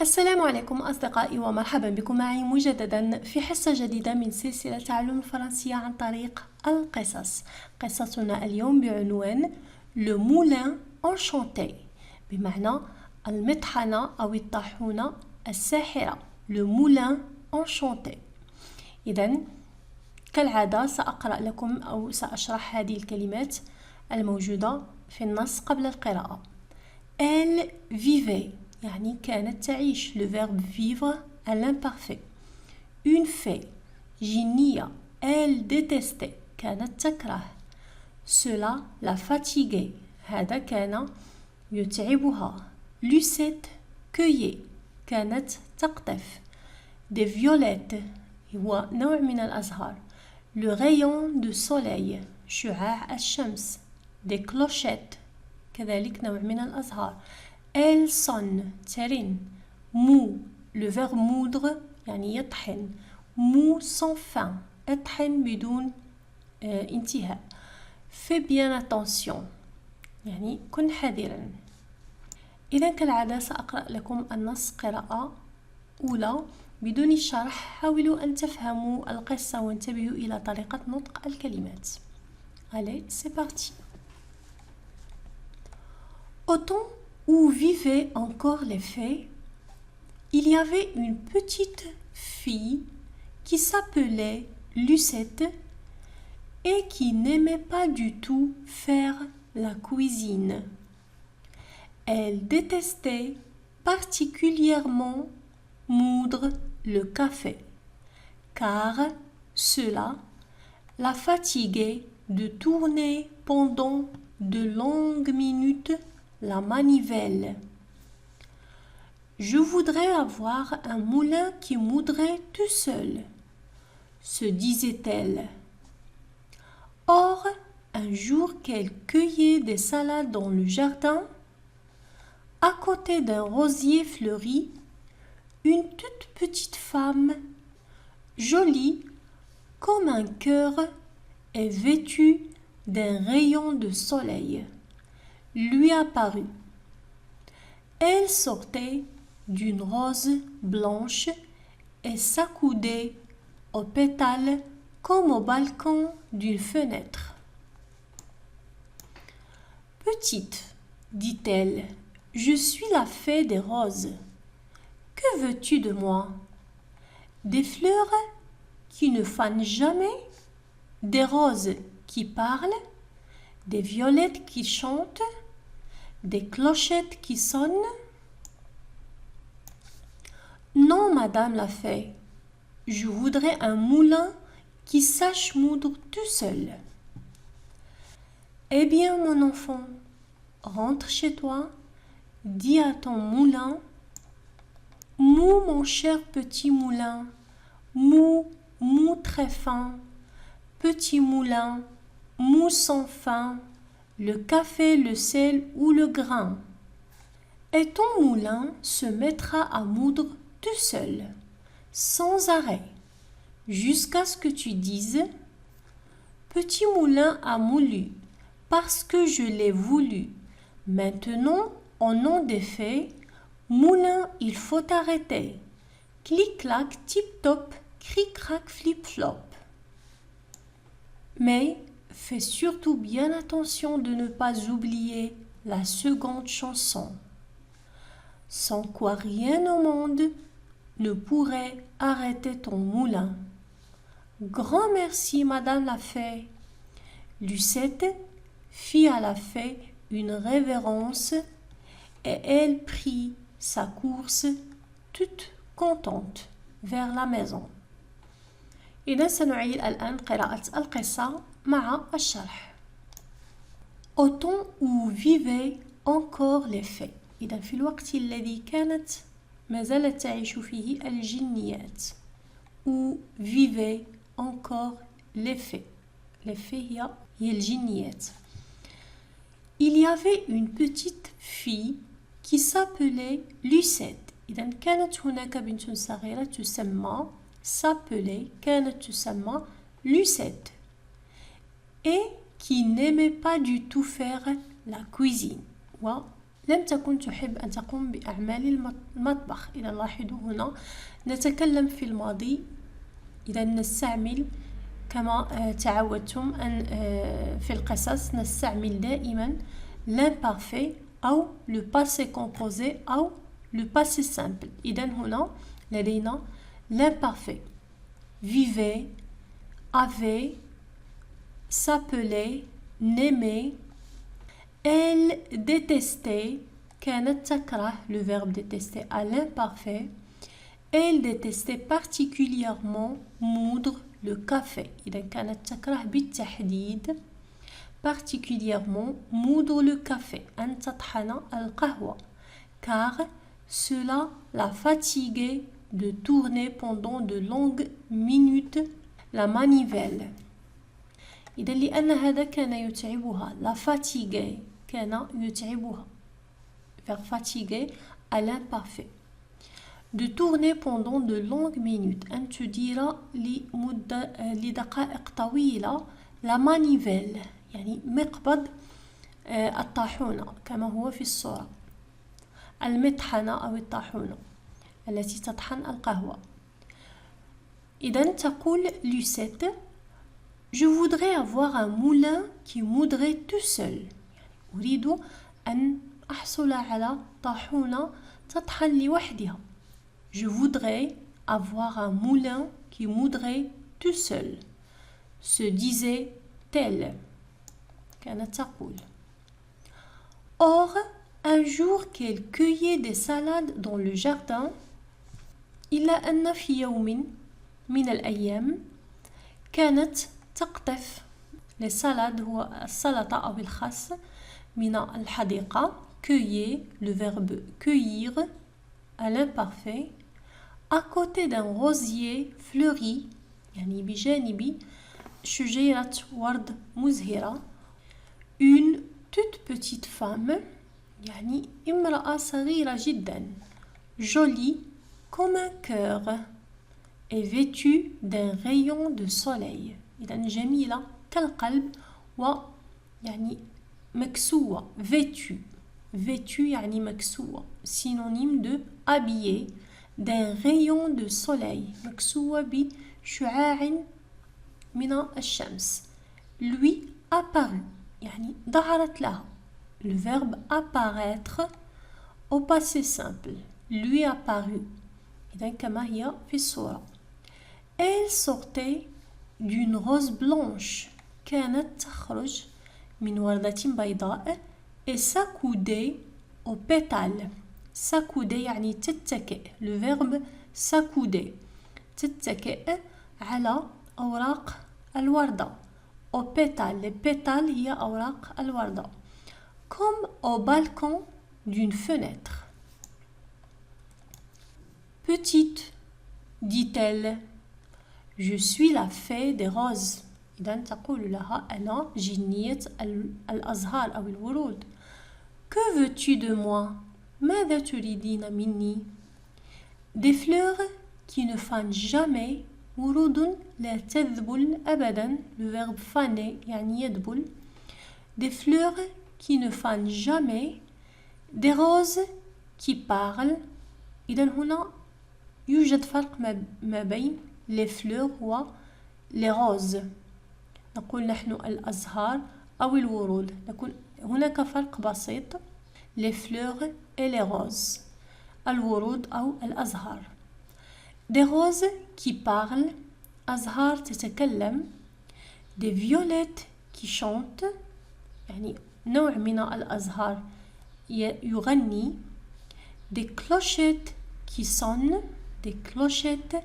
السلام عليكم أصدقائي ومرحبا بكم معي مجددا في حصة جديدة من سلسلة تعلم الفرنسية عن طريق القصص. قصتنا اليوم بعنوان Le Moulin Enchanté بمعنى المطحنة أو الطاحونة الساحرة. Le Moulin Enchanté. إذن كالعادة سأقرأ لكم أو سأشرح هذه الكلمات الموجودة في النص قبل القراءة. Elle vivait يعني كانت تعيش. Le verbe vivre à l'imparfait. Une fée جنية. Elle détestait كانت تكره. Cela la fatiguait هذا كان يتعبها. Lucette cueillait كانت تقطف. Des violettes هو نوع من الأزهار. Le rayon de soleil شعاع الشمس. Des clochettes كذلك نوع من الأزهار. Elle sonne ترن. Mou le verbe moudre يعني يطحن. Mou sans fin اطحن بدون انتهاء. Fais bien attention يعني كن حذرا. إذا كالعادة سأقرأ لكم النص قراءة أولى بدون الشرح. حاولوا أن تفهموا القصة وانتبهوا إلى طريقة نطق الكلمات. Allez, c'est parti. Au temps où vivaient encore les fées, il y avait une petite fille qui s'appelait Lucette et qui n'aimait pas du tout faire la cuisine. Elle détestait particulièrement moudre le café, car cela la fatiguait de tourner pendant de longues minutes la manivelle. Je voudrais avoir un moulin qui moudrait tout seul, se disait-elle. Or, un jour qu'elle cueillait des salades dans le jardin, à côté d'un rosier fleuri, une toute petite femme, jolie comme un cœur et vêtue d'un rayon de soleil, lui apparut. Elle sortait d'une rose blanche et s'accoudait aux pétales comme au balcon d'une fenêtre. Petite, dit-elle, je suis la fée des roses. Que veux-tu de moi? Des fleurs qui ne fanent jamais? Des roses qui parlent? Des violettes qui chantent? Des clochettes qui sonnent? Non, madame la fée, je voudrais un moulin qui sache moudre tout seul. Eh bien, mon enfant, rentre chez toi, dis à ton moulin, mou mon cher petit moulin, mou, mou très fin, petit moulin, mou sans fin, le café, le sel ou le grain. Et ton moulin se mettra à moudre tout seul, sans arrêt, jusqu'à ce que tu dises « Petit moulin a moulu, parce que je l'ai voulu. Maintenant, au nom des fées, moulin, il faut arrêter. Clic-clac, tip-top, cric-crac, flip-flop. » Mais fais surtout bien attention de ne pas oublier la seconde chanson, sans quoi rien au monde ne pourrait arrêter ton moulin. Grand merci, madame la fée. Lucette fit à la fée une révérence et elle prit sa course toute contente vers la maison. إذا سنعيد الآن قراءة القصة مع الشرح. Au temps où vivaient encore les fées. إذا في الوقت الذي كانت ما زالت تعيش فيه الجنيات. Où vivaient encore les fées. Les fées هي الجنيات. Il y avait une petite fille qui s'appelait Lucette. إذا كانت هناك بنت صغيرة تسمى كانت تسمى Lucette et qui n'aimait pas du tout faire la cuisine. لم تكن تحب أن تقوم بأعمال المطبخ. إذا لاحظوا هنا نتكلم في الماضي، إذا نستعمل كما تعودتم أن في القصص نستعمل دائما l'imparfait أو le passé composé أو le passé simple. إذا هنا لدينا l'imparfait vivait, avait, s'appelait, n'aimait. Elle détestait, كانت تكره, le verbe détester à l'imparfait. Elle détestait particulièrement moudre le café. إذا كانت تكره بالتحديد particulièrement moudre le café, أن تطحن القهوة, car cela la fatiguait de tourner pendant de longues minutes la manivelle. إذا لأن هذا كان يتعبها, la fatiguer كان يتعبها, faire fatiguer à l'imparfait. De tourner pendant de longues minutes, أن تدير لدقائق طويلة la manivelle, يعني مقبض الطاحونة كما هو في الصورة, المطحنة أو الطاحونة التي تطحن القهوة. إذن تقول Lucette, je voudrais avoir un moulin qui moudrait tout seul. يعني أريد أن أحصل على طاحونة تطحن لوحدها. Je voudrais avoir un moulin qui moudrait tout seul. Se disait-elle. كانت تقول. Or, un jour qu'elle cueillait des salades dans le jardin, إلا أن في يوم من الأيام كانت تقطف les salades هو السلطة أو الخس من الحديقة. Cueiller, le verbe cueillir à l'imparfait, à côté d'un rosier fleuri, يعني بجانب شجيرة ورد مزهرة. Une toute petite femme, يعني امرأة صغيرة جدا, jolie comme un cœur, est vêtue d'un rayon de soleil. إذا جميلة كالقلب ويعني مكسوة. vêtue, vêtue يعني مكسوة, synonyme de habillée, d'un rayon de soleil, مكسوة بشعاع من الشمس. lui apparut, يعني ظهرت لها. le verbe apparaître au passé simple, lui apparut, إذا كما هي في الصورة. elle sortait d'une rose blanche, كانت تخرج من وردة بيضاء, et s'accoudait aux pétales. s'accouder يعني تتكئ, le verbe s'accouder, تتكئ على أوراق الوردة. aux pétales, les pétales هي أوراق الوردة. comme au balcon d'une fenêtre. Petite, dit-elle, je suis la fée des roses. إذا تقول لها أنا جنية الأزهار أو الورود. que veux-tu de moi? ماذا تريدين مني؟ des fleurs qui ne fanent jamais, ورود لا تذبل أبدا, le verbe faner يعني يذبل. des fleurs qui ne fanent jamais, des roses qui parlent. إذا هنا يوجد فرق ما بين les fleurs و les roses. نقول نحن الأزهار أو الورود, نقول هناك فرق بسيط, les fleurs et les roses, الورود أو الأزهار. des roses qui parlent, أزهار تتكلم. des violettes qui chantent, يعني نوع من الأزهار يغني. des clochettes qui sonnent, des clochettes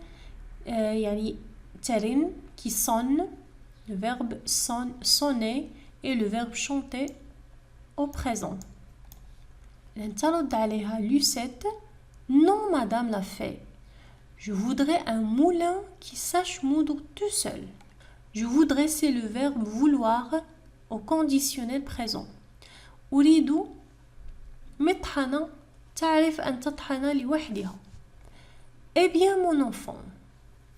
يعني ترن, qui sonnent, le verbe sonner et le verbe chanter au présent. ترد عليها Lucette, non madame la fée, je voudrais un moulin qui sache moudre tout seul. je voudrais, c'est le verbe vouloir au conditionnel présent. أريد مطحنة تعرف أن تطحن لوحدها. eh bien mon enfant,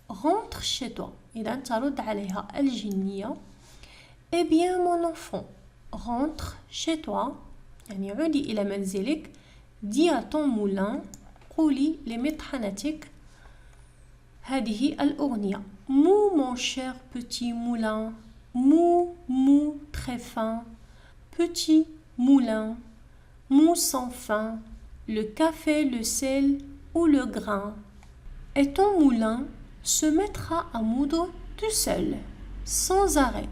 rentre chez toi. إذا ترد عليها الجنية, eh bien mon enfant, rentre chez toi, يعني عودي إلى منزلك. dis à ton moulin قولي لمطحنتك هذه الأغنية. Mou mon cher petit moulin, mou, mou, très fin, petit moulin, mou sans fin, le café, le sel ou le grain. Et ton moulin se mettra à moudre tout seul, sans arrêt.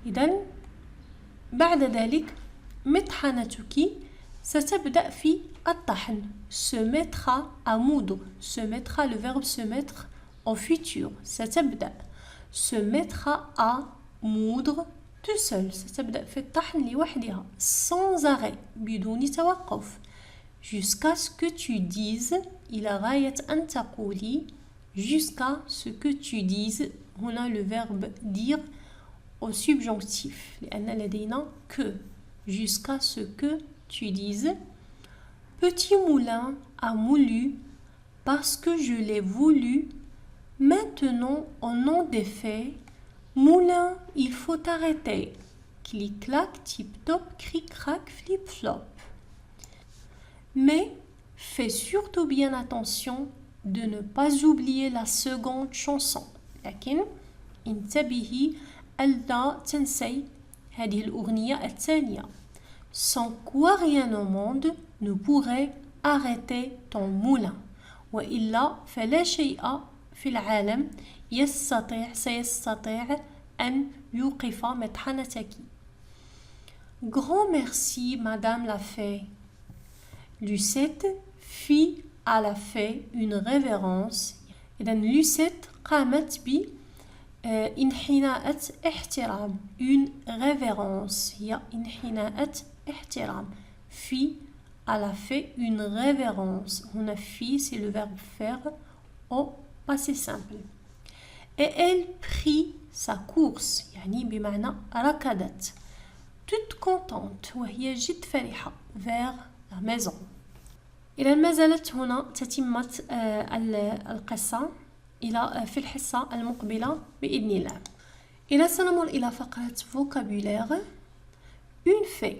إذن بعد ذلك مطحنتك ستبدأ في الطحن. Se mettra à moudre. Se mettra, le verbe se mettre au futur. ستبدأ. Se mettra à moudre tout seul. ستبدأ في الطحن لوحدها. Sans arrêt. بدون توقف. Jusqu'à ce que tu dises. إلى غاية أن تقولي. Jusqu'à ce que tu dises. هنا le verbe dire au subjonctif. لأن لدينا que. Jusqu'à ce que tu dises. Petit moulin a moulu parce que je l'ai voulu. Maintenant, au nom des faits, moulin, il faut arrêter. Clic-clac, tip-top, cric-crac, flip-flop. Mais fais surtout bien attention de ne pas oublier la seconde chanson. لكن انتبهي ألا تنسي هذه الأغنية الثانية. Sans quoi rien au monde ne pourrait arrêter ton moulin. وإلا فلا شيء في العالم سيستطيع أن يوقف مطحنتك. Grand merci, Madame la Fée. Lucette fit à la fée une révérence. إذن Lucette قامت ب انحناء احترام. Une révérence هي انحناء احترام. Fit à la fée une révérence. هنا fit c'est le verbe faire au passé simple. Et elle prit sa course يعني بمعنى ركضت. Toute contente وهي جد فرحة vers la maison. إذا ما زالت هنا تتمة القصة إلى في الحصة المقبلة بإذن الله. إذا سنمر إلى فقرة vocabulaire. Une fée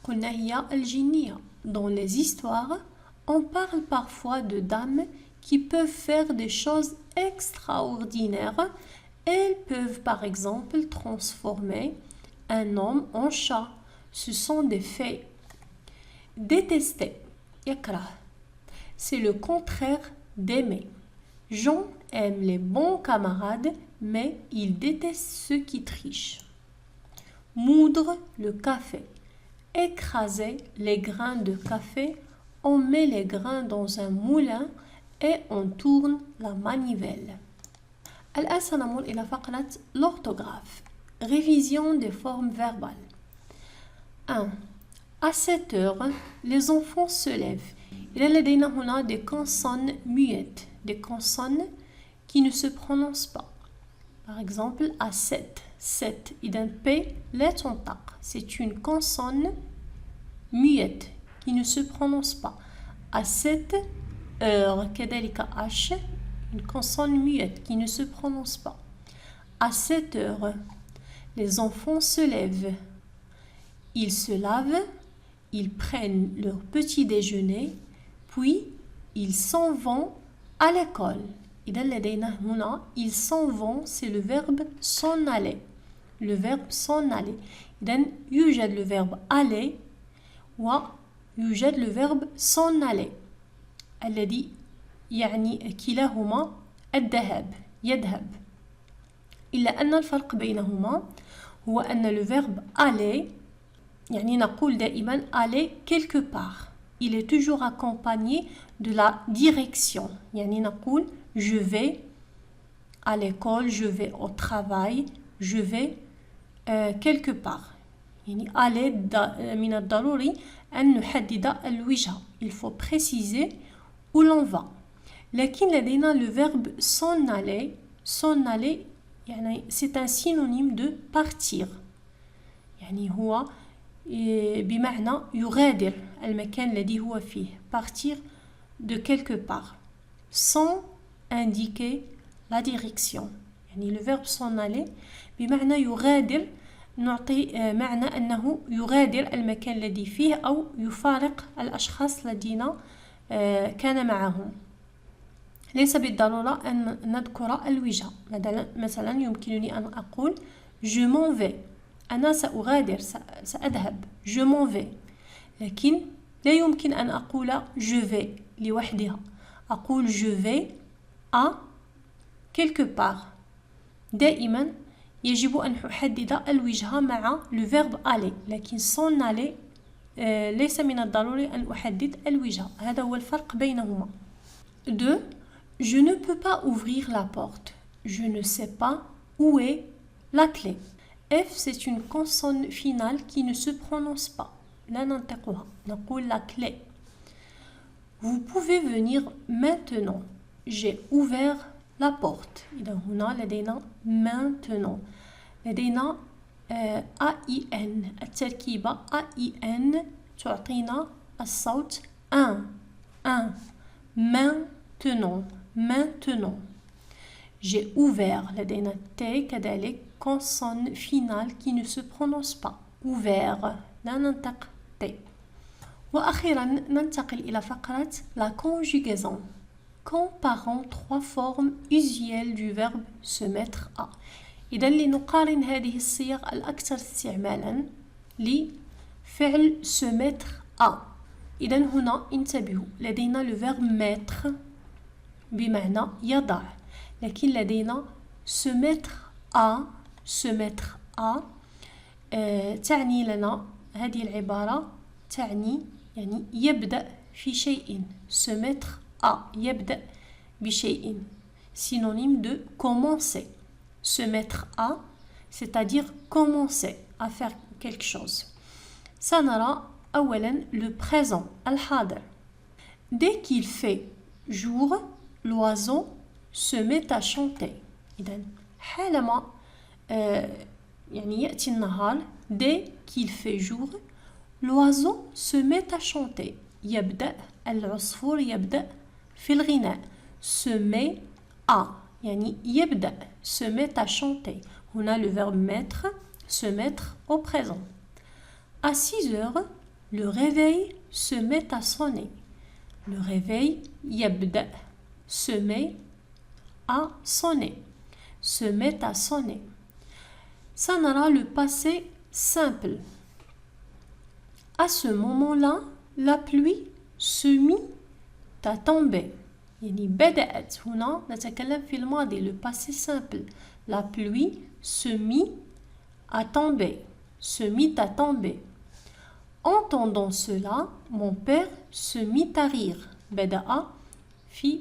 قلنا هي الجنية. Dans les histoires, on parle parfois de dames qui peuvent faire des choses extraordinaires. Elles peuvent par exemple transformer un homme en chat. Ce sont des fées. Détester, يكره, c'est le contraire d'aimer. Jean aime les bons camarades, mais il déteste ceux qui trichent. Moudre le café. Écraser les grains de café. On met les grains dans un moulin et on tourne la manivelle. الآن سنمر إلى فقرة l'orthographe. Révision des formes verbales. 1. À 7 heures, les enfants se lèvent. إذا لدينا هنا des consonnes muettes, des consonnes qui ne se prononcent pas. Par exemple, à 7. 7. إذا P لا تنطق. C'est une consonne muette qui ne se prononce pas. À 7 heures. كذلك H. Une consonne muette qui ne se prononce pas. À 7 heures, les enfants se lèvent. Ils se lavent, ils prennent leur petit déjeuner, puis ils s'en vont à l'école. إذا لدينا هنا ils s'en vont, c'est le verbe s'en aller. Le verbe s'en aller. إذا يوجد le verbe aller ويوجد le verbe s'en aller. الذي يعني كلاهما الذهاب يذهب. إلا أن الفرق بينهما هو أن le verbe aller يعني نقول دائما aller quelque part. Il est toujours accompagné de la direction. يعني نقول je vais à l'école, je vais au travail, je vais quelque part. يعني aller من الضروري أن نحدد الوجهة. Il faut préciser où l'on va. لكن لدينا le verbe s'en aller. S'en aller يعني c'est un synonyme de partir. يعني هو بمعنى يغادر المكان الذي هو فيه. Partir de quelque part sans indiquer la direction. يعني le verbe s'en aller بمعنى يغادر نعطي معنى أنه يغادر المكان الذي فيه أو يفارق الأشخاص الذين كان معهم. ليس بالضرورة أن نذكر الوجهة. مثلا يمكنني أن أقول je m'en vais، أنا سأغادر، سأذهب، je m'en vais. لكن لا يمكن أن أقول je vais لوحدها، أقول je vais à quelque part. دائما يجب أن أحدد الوجهة مع le verbe aller، لكن s'en aller ليس من الضروري أن أحدد الوجهة. هذا هو الفرق بينهما. 2. Je ne peux pas ouvrir la porte. Je ne sais pas où est la clé. F, c'est une consonne finale qui ne se prononce pas. لا ننطقها. نقول la clé. Vous pouvez venir maintenant. J'ai ouvert la porte. إذا هنا لدينا maintenant. لدينا AIN. التركيبة AIN تعطينا الصوت un. Maintenant. Maintenant. J'ai ouvert. لدينا T كذلك consonne finale qui ne se prononce pas. Ouvert. لا ننطق T. وأخيرا ننتقل إلى فقرة la conjugaison. Comparons 3 formes usuelles du verbe se mettre à. إذا لنقارن هذه الصيغ الأكثر استعمالا لفعل se mettre à. إذا هنا انتبهوا، لدينا le verbe mettre بمعنى يضع، لكن لدينا se mettre à تعني لنا هذه العبارة تعني يعني يبدأ في شيء. se mettre à يبدأ بشيء. synonyme de commencer. se mettre à c'est-à-dire commencer à faire quelque chose. سنرى أولا le présent الحاضر. dès qu'il fait jour l'oiseau se met à chanter. إذن حالما يعني يأتي النهار dès qu'il fait jour l'oiseau se met à chanter. يبدأ العصفور يبدأ في الغناء. se met à يعني يبدأ se met à chanter. هنا le verbe mettre se mettre au présent. à 6 heures le réveil se met à sonner. le réveil يبدأ se met à sonner. se met à sonner. سنرى le passé simple. à ce moment-là la pluie se mit à tomber. يعني بدأت. هنا نتكلم في الماضي le passé simple. la pluie se mit à tomber. se mit à tomber. entendant cela mon père se mit à rire. بدأ في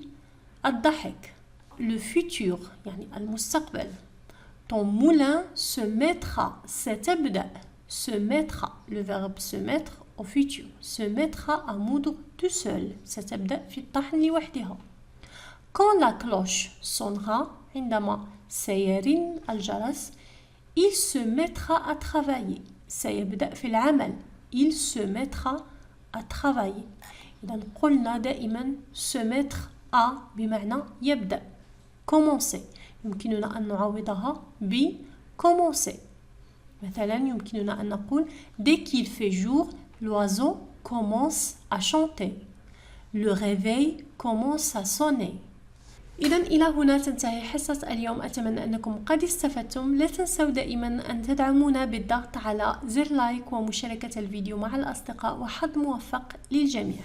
الضحك. le futur يعني المستقبل. ton moulin se mettra ستبدأ se mettra le verbe se mettre au futur se mettra à moudre tout seul ستبدأ في الطحن لوحدها. quand la cloche sonnera عندما سيرن الجرس il se mettra à travailler سيبدأ في العمل il se mettra à travailler. إذا قلنا دائما se mettre à بمعنى يبدأ commencer. يمكننا أن نعوضها ب commencer. مثلا يمكننا أن نقول dès qu'il fait jour l'oiseau commence à chanter. le réveil commence à sonner. إذا إلى هنا تنتهي حصة اليوم. أتمنى أنكم قد استفدتم. لا تنسوا دائما أن تدعمونا بالضغط على زر لايك ومشاركة الفيديو مع الأصدقاء. وحظ موفق للجميع.